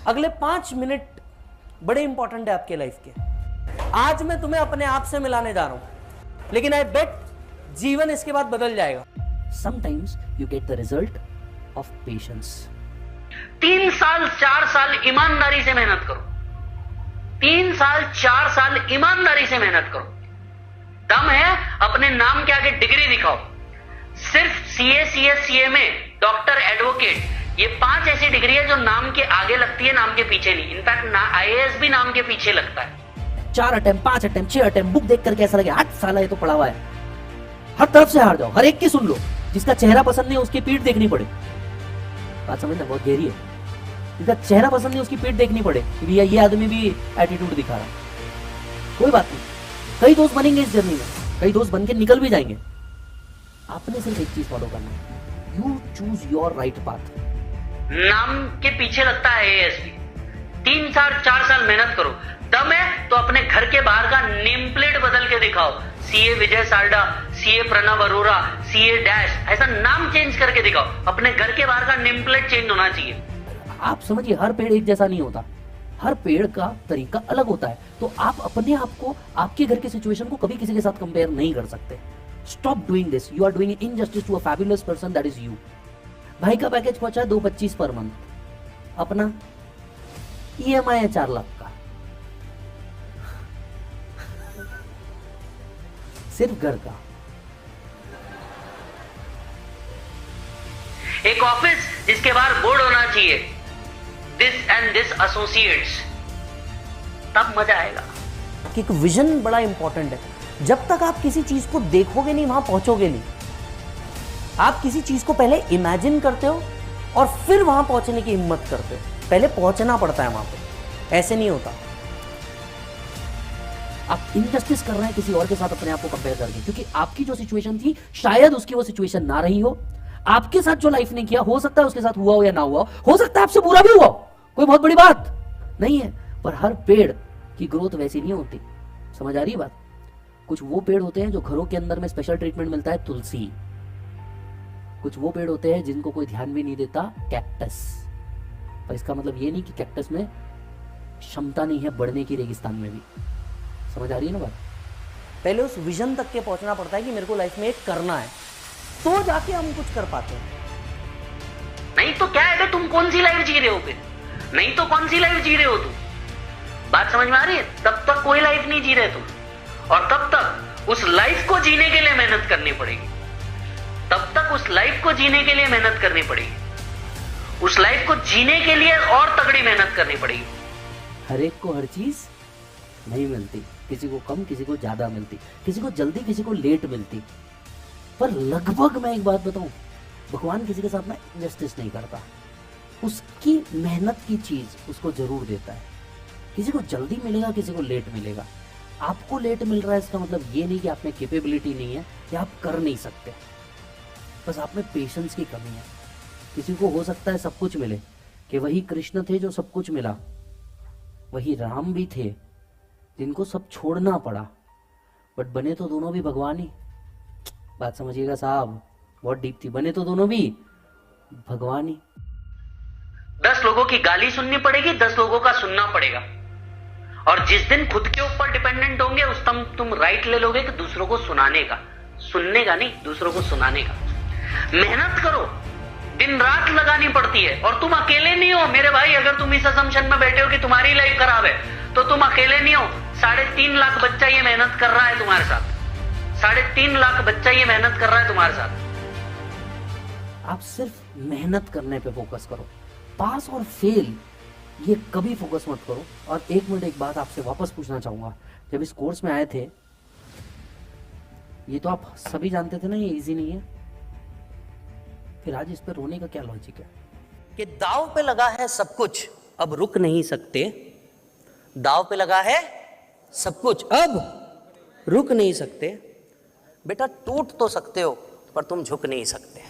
अगले 5 मिनट बड़े इंपॉर्टेंट है आपके लाइफ के। आज मैं तुम्हें अपने आप से मिलाने जा रहा हूं, लेकिन आई बेट जीवन इसके बाद बदल जाएगा। Sometimes you get the result of patience. 3 साल 4 साल ईमानदारी से मेहनत करो। 3 साल 4 साल ईमानदारी से मेहनत करो। दम है अपने नाम के आगे डिग्री दिखाओ। सिर्फ CA, CS, CMA, doctor, advocate, ये 5 ऐसी डिग्री है जो नाम के आगे लगती है, नाम के पीछे नहीं। इनफैक्ट आईएएस भी नाम के पीछे लगता है। 4 अटेम्प्ट, 5 अटेम्प्ट, 6 अटेम्प्ट, बुक देख करके ऐसा लगे 8 साल ये तो पढ़ा हुआ है। हर तरफ से हार जाओ, हर एक की सुन लो। जिसका चेहरा पसंद नहीं उसकी पीठ देखनी पड़े। बात समझना बहुत गहरी है। जिसका चेहरा पसंद नहीं उसकी पीठ देखनी पड़े कि भैया ये आदमी भी एटीट्यूड दिखा रहा। कोई बात नहीं, कई दोस्त बनेंगे इस जर्नी में, कई दोस्त बन के निकल भी जाएंगे। आपने सिर्फ एक चीज फॉलो करना है, you choose your right path. नाम के पीछे लगता है आईएएस भी। 3 साल 4 साल मेहनत करो। दम है तो अपने घर के बाहर का नेम प्लेट बदल के दिखाओ। CA Vijay Salda, CA Pranav Arora, CA dash, ऐसा नाम चेंज करके दिखाओ। अपने घर के बाहर का नेम प्लेट चेंज होना चाहिए। आप समझिए, हर पेड़ एक जैसा नहीं होता, हर पेड़ का तरीका अलग होता है। तो आप अपने आप को, आपके घर की सिचुएशन को कभी किसी के साथ कंपेयर नहीं कर सकते। Stop doing this, you are doing injustice to a fabulous person that is you. भाई का पैकेज पहुंचा है 225 पर मंथ, अपना ईएमआई है 4 लाख का, सिर्फ घर का। एक ऑफिस जिसके बाहर बोर्ड होना चाहिए, दिस एंड दिस एसोसिएट्स, तब मजा आएगा। कि एक विजन बड़ा इंपॉर्टेंट है। जब तक आप किसी चीज को देखोगे नहीं, वहां पहुंचोगे नहीं। आप किसी चीज को पहले इमेजिन करते हो और फिर वहां पहुंचने की हिम्मत करते हो। पहले पहुंचना पड़ता है वहां पे, ऐसे नहीं होता। आप इनजस्टिस कर रहे हैं किसी और के साथ अपने आप को कंपेयर करके, क्योंकि आपकी जो सिचुएशन थी शायद उसकी वो सिचुएशन ना रही हो। आपके साथ जो लाइफ ने किया, हो सकता है उसके साथ हुआ हो या ना हुआ हो सकता है आपसे बुरा भी हुआ, कोई बहुत बड़ी बात नहीं है। पर हर पेड़ की ग्रोथ वैसी नहीं होती। समझ आ रही है बात? कुछ वो पेड़ होते हैं जो घरों के अंदर में स्पेशल ट्रीटमेंट मिलता है, तुलसी। कुछ वो पेड़ होते हैं जिनको कोई ध्यान भी नहीं देता, कैक्टस। पर इसका मतलब ये नहीं कि कैक्टस में क्षमता नहीं है बढ़ने की, रेगिस्तान में भी। समझ आ रही है ना बात? पहले उस विजन तक के पहुंचना पड़ता है कि मेरे को लाइफ में एक करना है, तो जाके हम कुछ कर पाते हैं। नहीं तो क्या है, तुम कौन सी लाइफ जी रहे हो फिर? नहीं तो कौन सी लाइफ जी रहे हो तुम? बात समझ में आ रही है? तब तक कोई लाइफ नहीं जी रहे तुम, और तब तक उस लाइफ को जीने के लिए मेहनत करनी पड़ेगी। तब तक उस लाइफ को जीने के लिए मेहनत करनी पड़ेगी। उस लाइफ को जीने के लिए और तगड़ी मेहनत करनी पड़ेगी। हर एक को हर चीज नहीं मिलती, किसी को कम, किसी को ज्यादा मिलती, किसी को जल्दी, किसी को लेट मिलती। पर लगभग मैं एक बात बताऊं, भगवान किसी के साथ में इनजस्टिस नहीं करता। उसकी मेहनत की चीज उसको जरूर देता है। किसी को जल्दी मिलेगा, किसी को लेट मिलेगा। आपको लेट मिल रहा है इसका मतलब ये नहीं कि आप में कैपेबिलिटी नहीं है या आप कर नहीं सकते, बस आप में पेशेंस की कमी है। किसी को हो सकता है सब कुछ मिले, कि वही कृष्ण थे जो सब कुछ मिला, वही राम भी थे जिनको सब छोड़ना पड़ा, बट बने तो दोनों भी भगवान ही। बात समझिएगा साहब, बहुत डीप थी। बने तो दोनों भी भगवान ही। 10 लोगों की गाली सुननी पड़ेगी, 10 लोगों का सुनना पड़ेगा। और जिस दिन खुद के ऊपर डिपेंडेंट होंगे, उस टाइम तुम राइट ले लोगे कि दूसरों को सुनाने का, सुनने का नहीं, दूसरों को सुनाने का। मेहनत करो, दिन रात लगानी पड़ती है। और तुम अकेले नहीं हो मेरे भाई। अगर तुम इस असम्पशन में बैठे हो कि तुम्हारी लाइफ खराब है, तो तुम अकेले नहीं हो। 3.5 लाख बच्चा ये मेहनत कर रहा है तुम्हारे साथ। 3.5 लाख बच्चा ये मेहनत कर रहा है तुम्हारे साथ। आप सिर्फ मेहनत करने पे फोकस करो, पास और फेल ये कभी फोकस मत करो। और 1 मिनट एक बात आपसे वापस पूछना चाहूंगा। जब इस कोर्स में आए थे, ये तो आप सभी जानते थे ना ये इजी नहीं है, फिर आज इस पे रोने का क्या लॉजिक है? कि दाव पे लगा है सब कुछ, अब रुक नहीं सकते। दाव पे लगा है सब कुछ, अब रुक नहीं सकते। बेटा टूट तो सकते हो, पर तुम झुक नहीं सकते।